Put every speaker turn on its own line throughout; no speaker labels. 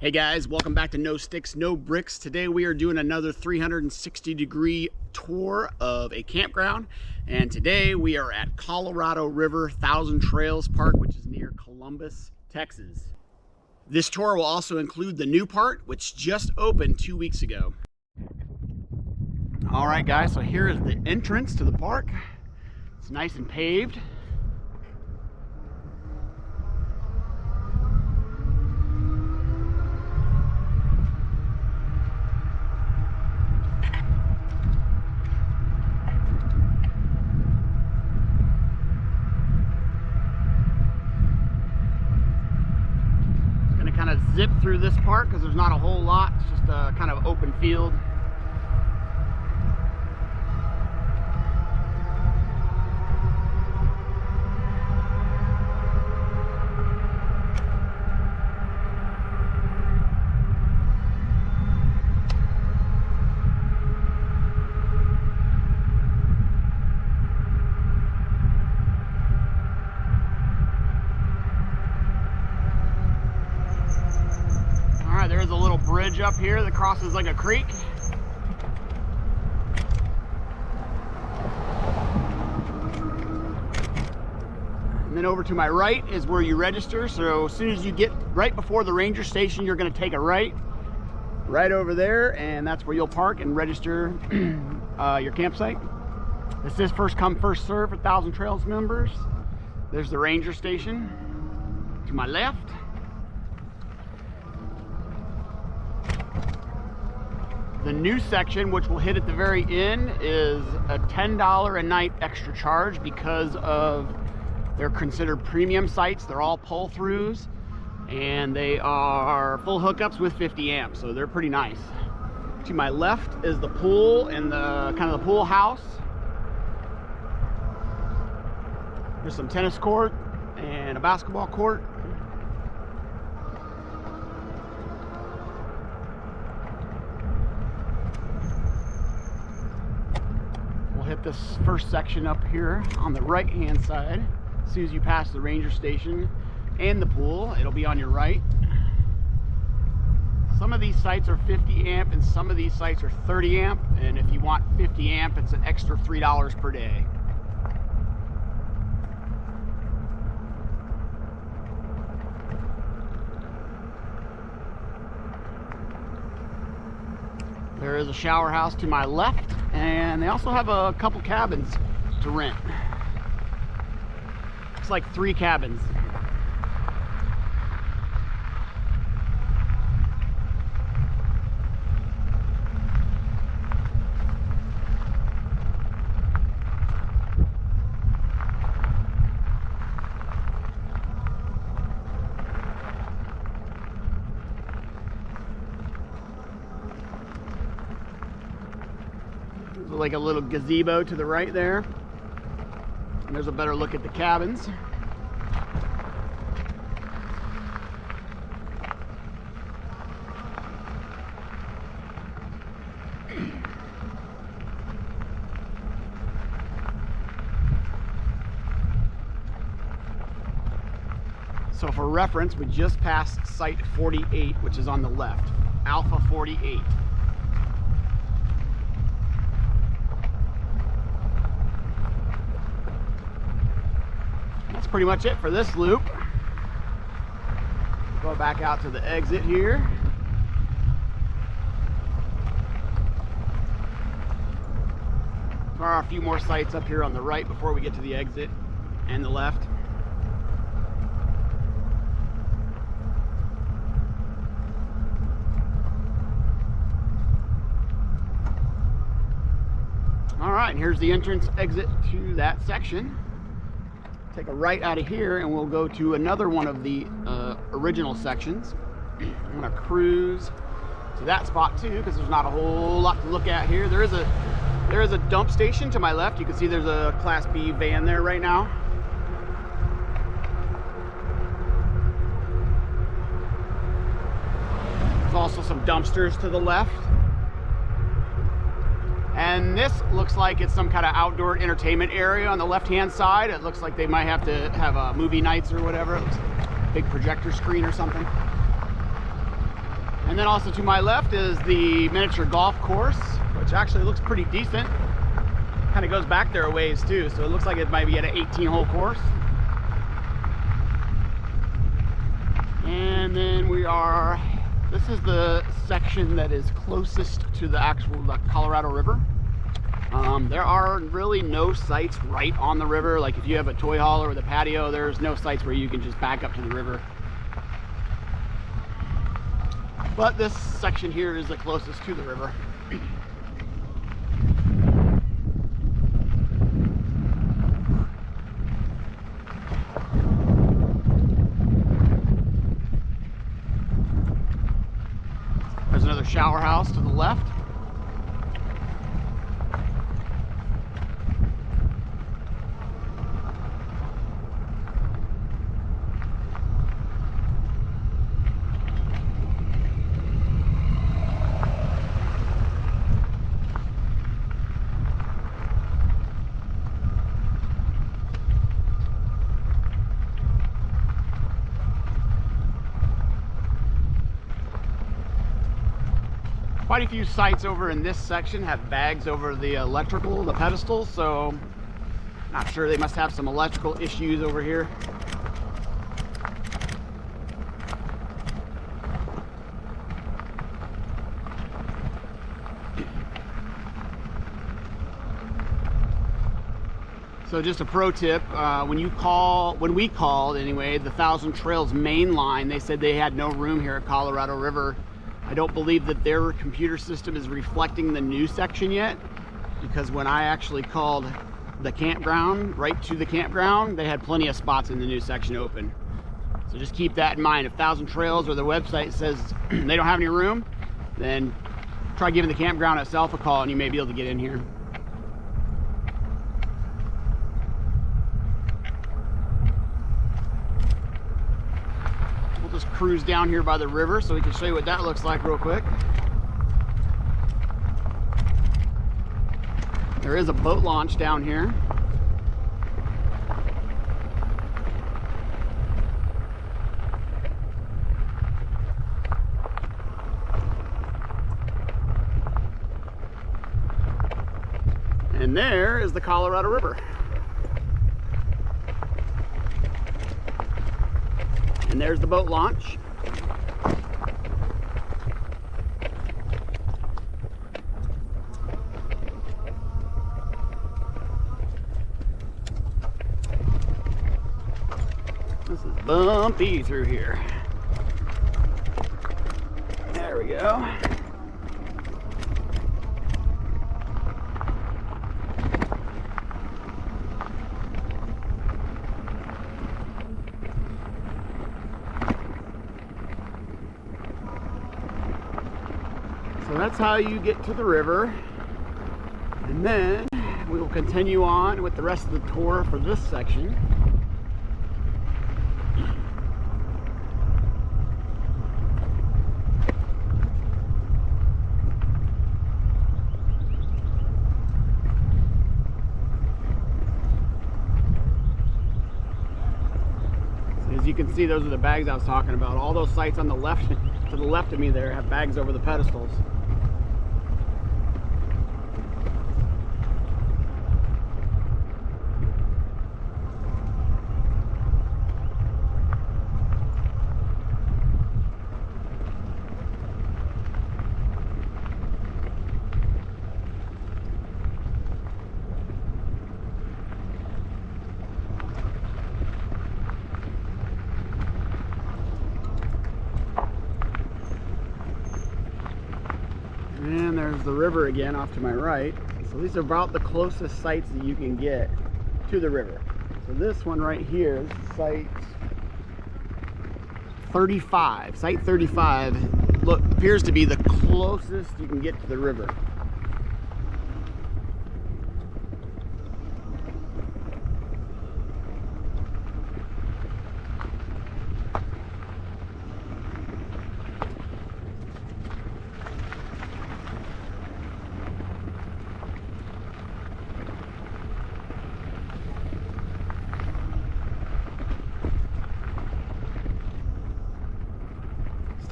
Hey guys, welcome back to No Sticks, No Bricks. Today we are doing another 360-degree tour of a campground, and today we are at Colorado River Thousand Trails Park, which is near Columbus, Texas. This tour will also include the new part, which just opened 2 weeks ago. All right guys, so here is the entrance to the park. It's nice and paved. Kind of zip through this part because there's not a whole lot. It's just a kind of open field. There's a little bridge up here that crosses like a creek. And then over to my right is where you register. So as soon as you get right before the ranger station, you're going to take a right over there, and that's where you'll park and register your campsite. This is first come, first serve for Thousand Trails members. There's the ranger station to my left. The new section, which we'll hit at the very end, is a $10 a night extra charge because of they're considered premium sites. They're all pull-throughs, and they are full hookups with 50 amps, so they're pretty nice. To my left is the pool and the kind of the pool house. There's some tennis court and a basketball court. Hit this first section up here on the right hand side. As soon as you pass the ranger station and the pool, it'll be on your right. Some of these sites are 50 amp and some of these sites are 30 amp, and if you want 50 amp, it's an extra $3 per day. There is a shower house to my left, and they also have a couple cabins to rent. It's like 3 cabins. Like a little gazebo to the right there, and there's a better look at the cabins. So for reference, we just passed site 48, which is on the left, Alpha 48. That's pretty much it for this loop. Go back out to the exit here. There are a few more sites up here on the right before we get to the exit and the left. All right, and here's the entrance exit to that section. Take a right out of here and we'll go to another one of the original sections. I'm gonna cruise to that spot too because there's not a whole lot to look at here. There is a dump station to my left. You can see there's a Class B van there right now. There's also some dumpsters to the left. And this looks like it's some kind of outdoor entertainment area on the left-hand side. It looks like they might have to have movie nights or whatever. It looks like a big projector screen or something. And then also to my left is the miniature golf course, which actually looks pretty decent. Kind of goes back there a ways too, so it looks like it might be at an 18-hole course. And then this is the section that is closest to the Colorado River. There are really no sites right on the river. Like if you have a toy hauler with a patio, there's no sites where you can just back up to the river. But this section here is the closest to the river. There's another shower house to the left. Quite a few sites over in this section have bags over the the pedestal, so not sure, they must have some electrical issues over here. So just a pro tip, when we called anyway, the Thousand Trails main line, they said they had no room here at Colorado River. I don't believe that their computer system is reflecting the new section yet, because when I actually called the campground, right to the campground, they had plenty of spots in the new section open. So just keep that in mind. If Thousand Trails or the website says they don't have any room, then try giving the campground itself a call and you may be able to get in here. Just cruise down here by the river so we can show you what that looks like real quick. There is a boat launch down here. And there is the Colorado River. And there's the boat launch. This is bumpy through here. There we go. So that's how you get to the river, and then we will continue on with the rest of the tour for this section. So as you can see, those are the bags I was talking about. All those sites on the left, to the left of me there, have bags over the pedestals. And there's the river again off to my right. So these are about the closest sites that you can get to the river. So this one right here, this is site 35. Site 35 appears to be the closest you can get to the river.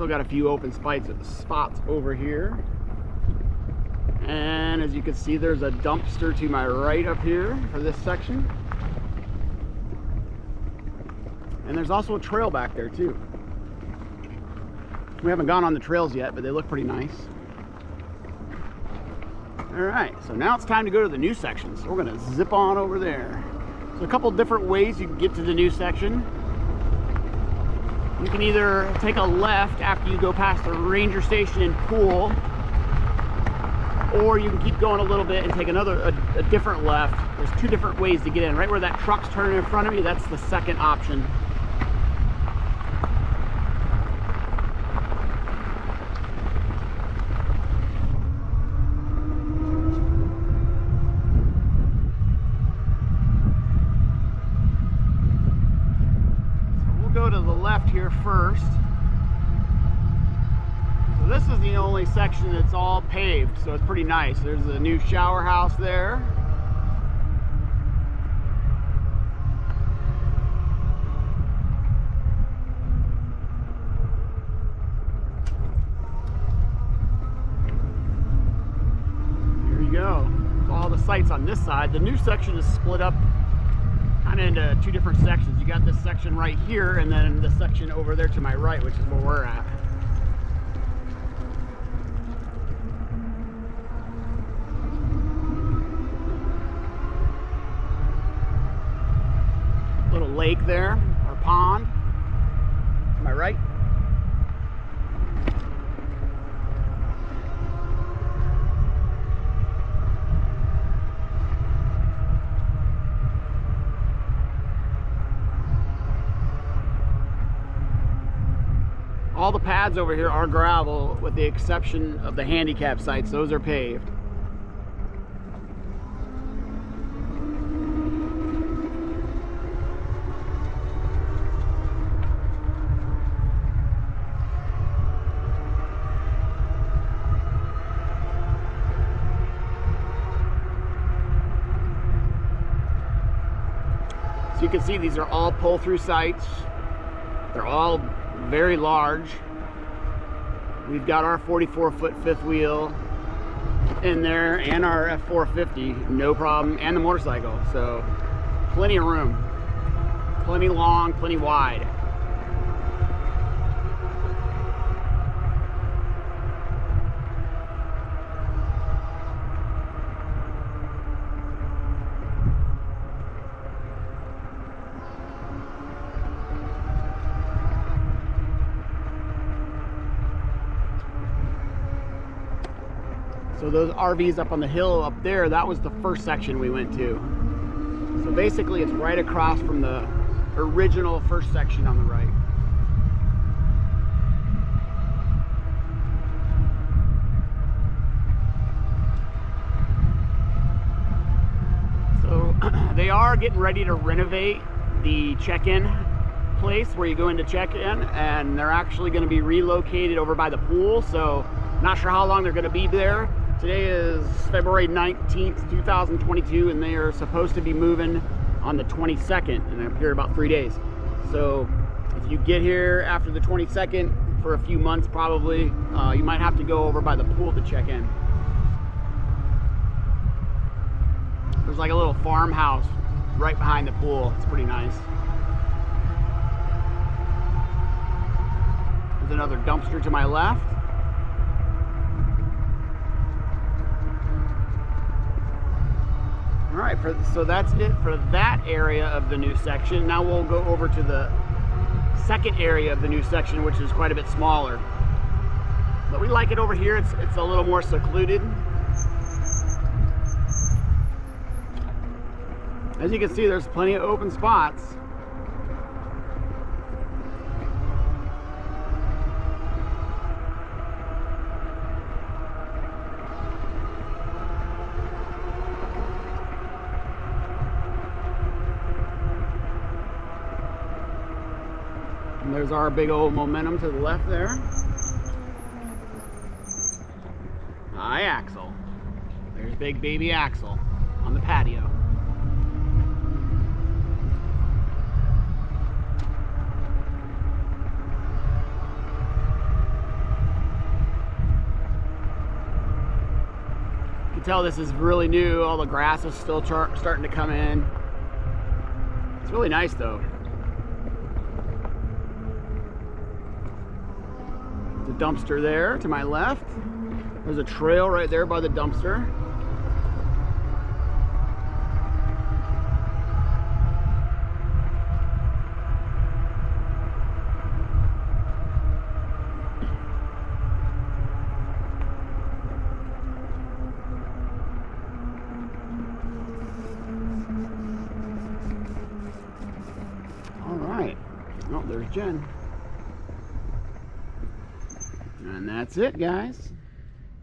still got a few open spots over here. And as you can see, there's a dumpster to my right up here for this section. And there's also a trail back there too. We haven't gone on the trails yet, but they look pretty nice. All right, so now it's time to go to the new section. So we're gonna zip on over there. So a couple different ways you can get to the new section. You can either take a left after you go past the ranger station and pool, or you can keep going a little bit and take a different left. There's two different ways to get in. Right where that truck's turning in front of me, that's the second option. Go to the left here first. So this is the only section that's all paved, so it's pretty nice. There's a new shower house there. Here you go. So all the sites on this side. The new section is split up kind of into two different sections. You got this section right here, and then the section over there to my right, which is where we're at. Little lake there, or pond, to my right. All the pads over here are gravel, with the exception of the handicap sites. Those are paved. So you can see these are all pull-through sites. They're all very large. We've got our 44-foot fifth wheel in there and our F450, no problem, and the motorcycle. So plenty of room, plenty long, plenty wide. So those RVs up on the hill up there, that was the first section we went to. So basically it's right across from the original first section on the right. So they are getting ready to renovate the check-in place where you go in to check in, and they're actually going to be relocated over by the pool. So not sure how long they're going to be there. Today is February 19th, 2022, and they are supposed to be moving on the 22nd, and I'm here about 3 days. So if you get here after the 22nd for a few months, probably, you might have to go over by the pool to check in. There's like a little farmhouse right behind the pool. It's pretty nice. There's another dumpster to my left. All right, so that's it for that area of the new section. Now we'll go over to the second area of the new section, which is quite a bit smaller. But we like it over here. It's a little more secluded. As you can see, there's plenty of open spots. And there's our big old Momentum to the left there. Hi, Axel. There's big baby Axel on the patio. can tell this is really new. All the grass is still starting to come in. It's really nice though. The dumpster there to my left. There's a trail right there by the dumpster. All right. Oh, there's Jen. And that's it, guys.